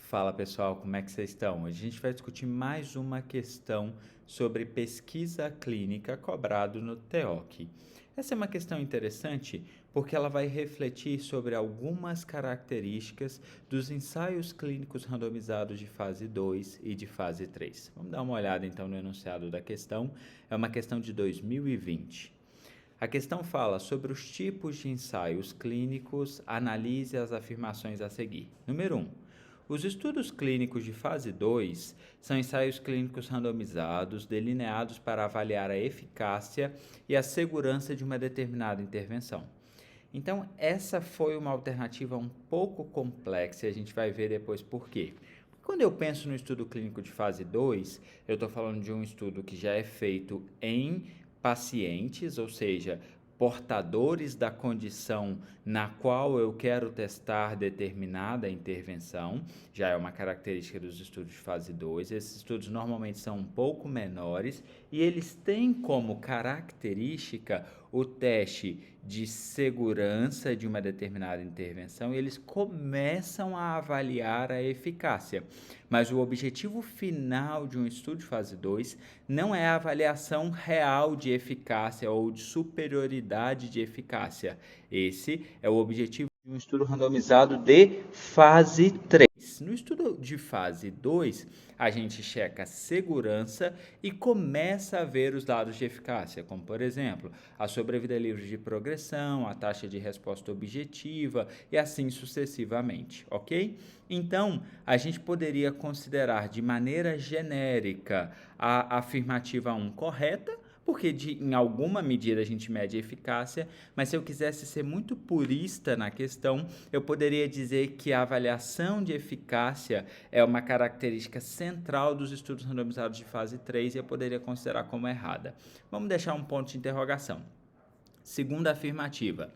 Fala pessoal, como é que vocês estão? Hoje a gente vai discutir mais uma questão sobre pesquisa clínica cobrado no TEOC. Essa é uma questão interessante porque ela vai refletir sobre algumas características dos ensaios clínicos randomizados de fase 2 e de fase 3. Vamos dar uma olhada então no enunciado da questão. É uma questão de 2020. A questão fala sobre os tipos de ensaios clínicos, analise as afirmações a seguir. Número 1. Os estudos clínicos de fase 2 são ensaios clínicos randomizados delineados para avaliar a eficácia e a segurança de uma determinada intervenção. Então, essa foi uma alternativa um pouco complexa e a gente vai ver depois por quê. Quando eu penso no estudo clínico de fase 2, eu estou falando de um estudo que já é feito em pacientes, ou seja, portadores da condição na qual eu quero testar determinada intervenção, já é uma característica dos estudos de fase 2. Esses estudos normalmente são um pouco menores e eles têm como característica o teste de segurança de uma determinada intervenção e eles começam a avaliar a eficácia. Mas o objetivo final de um estudo de fase 2 não é a avaliação real de eficácia ou de superioridade de eficácia. Esse é o objetivo de um estudo randomizado de fase 3. No estudo de fase 2, a gente checa a segurança e começa a ver os dados de eficácia, como, por exemplo, a sobrevida livre de progressão, a taxa de resposta objetiva e assim sucessivamente, ok? Então, a gente poderia considerar de maneira genérica a afirmativa 1 correta, porque em alguma medida a gente mede a eficácia, mas se eu quisesse ser muito purista na questão, eu poderia dizer que a avaliação de eficácia é uma característica central dos estudos randomizados de fase 3 e eu poderia considerar como errada. Vamos deixar um ponto de interrogação. Segunda afirmativa.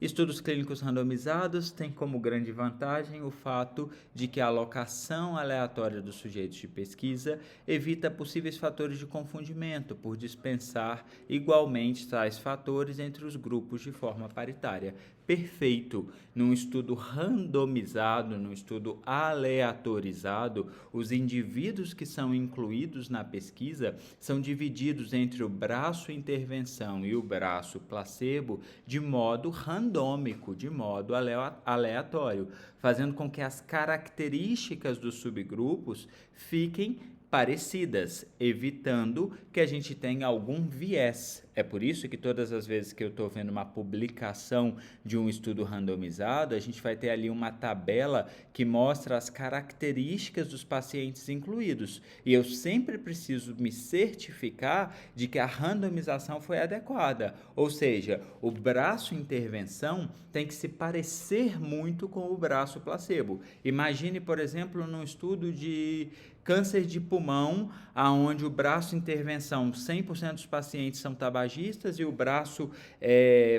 Estudos clínicos randomizados têm como grande vantagem o fato de que a alocação aleatória dos sujeitos de pesquisa evita possíveis fatores de confundimento por dispensar igualmente tais fatores entre os grupos de forma paritária. Perfeito! Num estudo randomizado, num estudo aleatorizado, os indivíduos que são incluídos na pesquisa são divididos entre o braço intervenção e o braço placebo de modo randômico, de modo aleatório, fazendo com que as características dos subgrupos fiquem parecidas, evitando que a gente tenha algum viés. É por isso que todas as vezes que eu estou vendo uma publicação de um estudo randomizado, a gente vai ter ali uma tabela que mostra as características dos pacientes incluídos. E eu sempre preciso me certificar de que a randomização foi adequada. Ou seja, o braço intervenção tem que se parecer muito com o braço placebo. Imagine, por exemplo, num estudo de câncer de pulmão, onde o braço intervenção 100% dos pacientes são tabagistas e o braço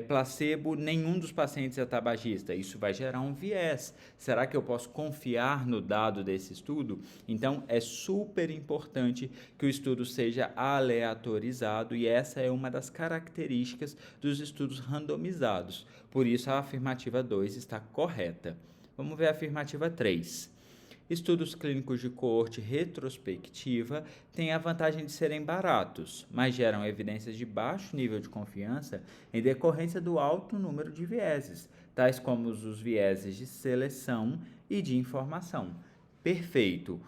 placebo, nenhum dos pacientes é tabagista. Isso vai gerar um viés. Será que eu posso confiar no dado desse estudo? Então, é super importante que o estudo seja aleatorizado e essa é uma das características dos estudos randomizados. Por isso, a afirmativa 2 está correta. Vamos ver a afirmativa 3. Estudos clínicos de coorte retrospectiva têm a vantagem de serem baratos, mas geram evidências de baixo nível de confiança em decorrência do alto número de vieses, tais como os vieses de seleção e de informação. Perfeito!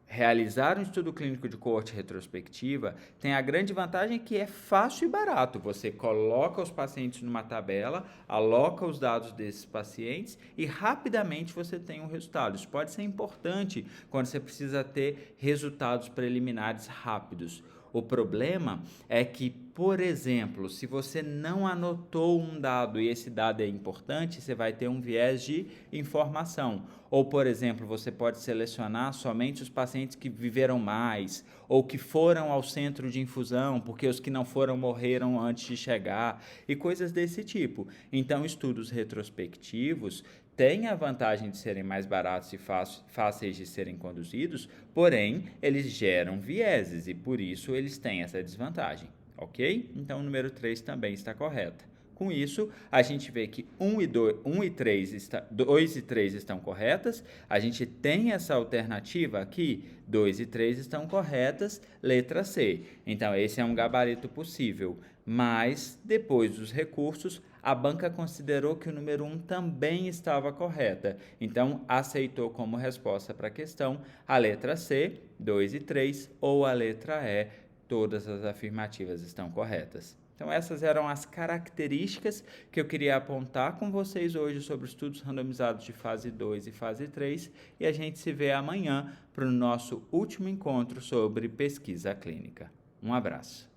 Realizar um estudo clínico de coorte retrospectiva tem a grande vantagem que é fácil e barato. Você coloca os pacientes numa tabela, aloca os dados desses pacientes e rapidamente você tem um resultado. Isso pode ser importante quando você precisa ter resultados preliminares rápidos. O problema é que, por exemplo, se você não anotou um dado e esse dado é importante, você vai ter um viés de informação. Ou, por exemplo, você pode selecionar somente os pacientes que viveram mais ou que foram ao centro de infusão, porque os que não foram morreram antes de chegar e coisas desse tipo. Então, estudos retrospectivos têm a vantagem de serem mais baratos e fáceis de serem conduzidos, porém, eles geram vieses e, por isso, eles têm essa desvantagem, ok? Então, o número 3 também está correta. Com isso, a gente vê que 2 e 3 estão corretas, a gente tem essa alternativa aqui, 2 e 3 estão corretas, letra C. Então, esse é um gabarito possível, mas depois dos recursos, a banca considerou que o número 1 também estava correta, então aceitou como resposta para a questão a letra C, 2 e 3, ou a letra E, todas as afirmativas estão corretas. Então, essas eram as características que eu queria apontar com vocês hoje sobre estudos randomizados de fase 2 e fase 3, e a gente se vê amanhã para o nosso último encontro sobre pesquisa clínica. Um abraço.